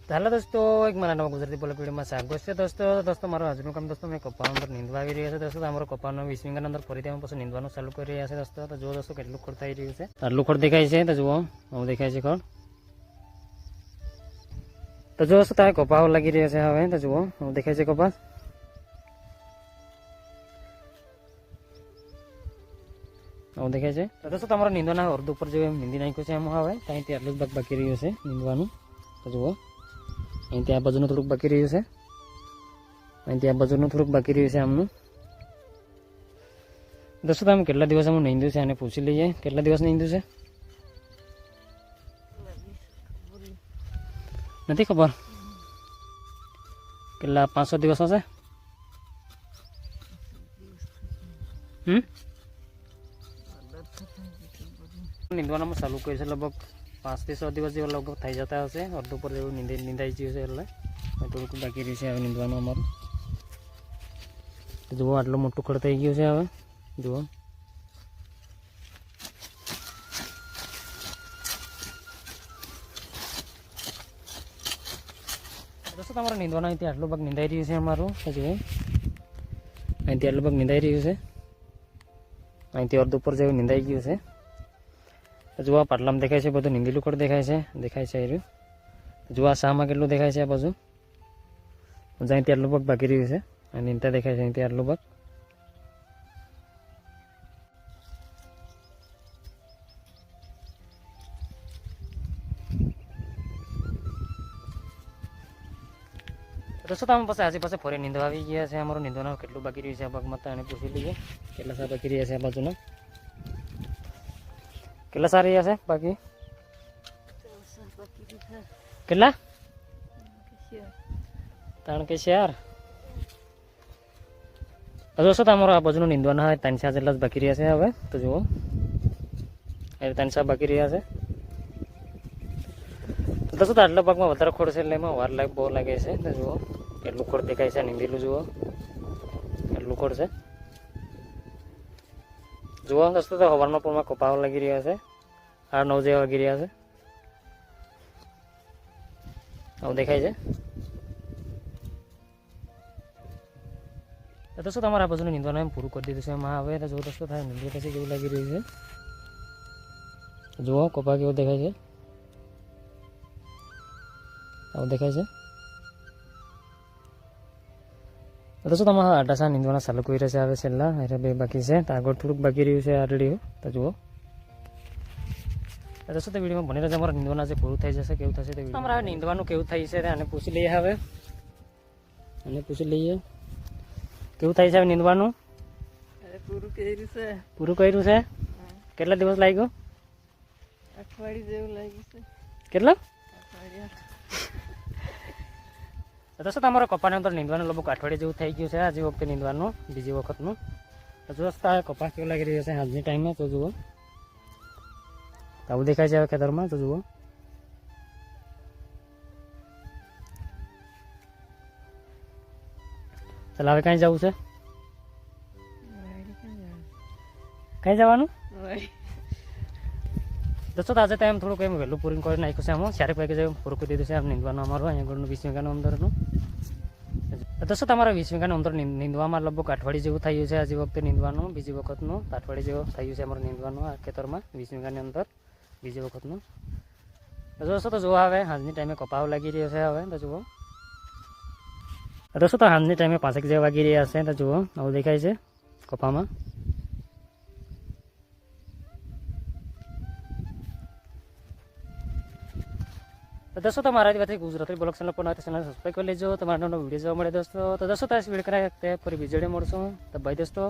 Hello दोस्तों, एक मारा नवा गुजराती ब्लॉग वीडियो में स्वागत है। दोस्तों मारो आज काम दोस्तों मैं कपा अंदर नींदवा આવી રહ્યા છે। दोस्तों અમારો કપાનો 20 વીઘાના અંદર ફરીથી અમે પછી નીંદવાનું ચાલુ કરી રહ્યા છે। दोस्तों તો જો દોસ્તો કેટલું ખડ થઈ રહ્યું છે, આટલું ખડ દેખાય છે। તો જુઓ હું દેખાય છે ખડ। તો જો દોસ્તો તારે કપાવ લાગી રહ્યા છે હવે। તો જુઓ હું દેખાય છે કપાસ। હું દેખાય છે। તો દોસ્તો તમારો નીંદવાના અર્ધ ઉપર જે નીંદી નાખ્યું છે એમાં હવે ત્યાંથી આટલું જ ભાગ બાકી રહ્યું છે નીંદવાનું। તો જુઓ અહીંથી આ બાજુનું થોડુંક બાકી રહ્યું છે, અહીંથી આ બાજુનું થોડુંક બાકી રહ્યું છે આમનું। દોસ્તો તમે કેટલા દિવસ હું નીંદ્યું છે આને પૂછી લઈએ, કેટલા દિવસ નીંદ્યું છે નથી ખબર, કેટલા 500 દિવસ હશે। નીંદવાનું ચાલુ કર્યું છે, લગભગ 5 થી 6 દિવસ જેવા લગભગ થઈ જતા હશે। અડધું પર જેવું નીંદાઈ ગયું છે એટલે થોડુંક બાકી રહ્યું છે હવે નીંદવાનું અમારું। તો જુઓ આટલું મોટું ખડ થઈ ગયું છે હવે જુઓ। દોસ્તો તમારું નીંદવાનું અહીંથી આટલું ભાગ નીંદાઈ રહ્યું છે અમારું। તો જુઓ અહીંથી આટલું ભાગ નીંદાઈ રહ્યું છે, અહીંથી અડધું ઉપર જેવું નીંદાઈ ગયું છે। જો આ પાટલામાં દેખાય છે બધું નીંદેલું ખડ દેખાય છે એર્યું। જો આ શામાં કેટલું દેખાય છે આ બાજુ, અહીંથી આટલું ભાગ બાકી રહ્યું છે અને નીંદતા દેખાય છે અહીંથી આટલું ભાગ। દોસ્તો તમે પછી આજે પાસે ફરી નીંદવા આવી ગયા છે। અમારું નીંદવાનું કેટલું બાકી રહ્યું છે આ ભાગમાં તો એને પૂછી લઈએ કેટલા સા બાકી રહ્યા છે આ બાજુના, કેટલા સારી હશે બાકી, કેટલા 3 કે 4। દોસ્તો તમારો આ બાજુનું નીંદવાના હોય 3 જેટલા જ બાકી રહ્યા છે હવે। તો જુઓ એ 3 બાકી રહ્યા છે। તો દોસ્તો આટલા ભાગમાં વધારે ખોડ છે એટલે એમાં વાર બહુ લાગે છે। તો જુઓ કેટલું ખોડ દેખાય છે નીંદેલું, જુઓ કેટલું ખોડ છે। જુઓ દોસ્તો તો હવારના પૂરમાં કપાવ લાગી રહ્યા છે, 8-9 જેવા વાગી રહ્યા છે આવું દેખાય છે। તો દોસ્તો તમારા બાજુનું નીંદવાનું એમ પૂરું કરી દીધું છે એમાં હવે। તો જો દોસ્તો થાય નીંદવા પછી કેવું લાગી રહ્યું છે, જુઓ કપા કેવો દેખાય છે આવું દેખાય છે। દોસ્તો તમારા આટાસા નીંદવાના ચાલુ કરી રહ્યા છે હવે છેલ્લા એટલે 2 બાકી છે, તો આગળ થોડુંક બાકી રહ્યું છે આરડી। તો જુઓ દોસ્તો તો વિડીયોમાં બની રહેશે, અમારા નીંદવાના જે પૂરું થઈ જશે કેવું થશે તો અમારા નીંદવાનું કેવું થઈ છે આને પૂછી લઈએ હવે, આને પૂછી લઈએ કેવું થાય છે હવે નીંદવાનું। પૂરું કર્યું છે, કેટલા દિવસ લાગ્યો, અઠવાડિયું જેવું લાગ્યું છે, કેટલા દોસ્તો તમારો કપાની અંદર નીંદવાનું લગભગ અઠવાડિયે જેવું થઈ ગયું છે આજે વખતે નીંદવાનું બીજી વખતનું। તો દોસ્તો આ કપાસ કેવું લાગી રહ્યો છે આજની ટાઈમે, તો જુઓ આવું દેખાય છે હવે ખેતરમાં। તો જુઓ ચાલ હવે ક્યાં જવું છે, કઈ જવાનું દોસ્તો આજે ટાઈમ થોડુંક એમ વહેલું પૂરું કરી નાખ્યું છે આમાં, 4 વાગે જેવું પૂરું કરી દીધું છે આમ નીંદવાનું અમારું અહીંયા આગળનું 20 વીઘાનું અંદરનું। દોસ્તો તમારા 20 વીઘાનું અંદર નીંદવામાં લગભગ અઠવાડિયું જેવું થયું છે આજે વખતે નીંદવાનું, બીજી વખતનું અઠવાડિયું જેવું થયું છે અમારું નીંદવાનું આ ખેતરમાં 20 વીઘાની અંદર બીજી વખતનું। દોસ્તો તો જુઓ હવે હાજની ટાઈમે કપાવ લાગી રહ્યો છે હવે। તો જુઓ દોસ્તો તો હાજની ટાઈમે 5 જેવા વાગી રહ્યા છે। તો જુઓ આવું દેખાય છે કપામાં। દોસ્તો તમારા વાતથી ગુજરાતી બ્લોગ ચેનલ પર ચેનલ સબસ્ક્રાઈબ કરી લેજો, તમારા નવો વિડીયો જોવા મળે દોસ્તો। તો દોસ્તો આ વિડીયો કરાય તે ફરી બીજે મળશું, તો બાય દોસ્તો।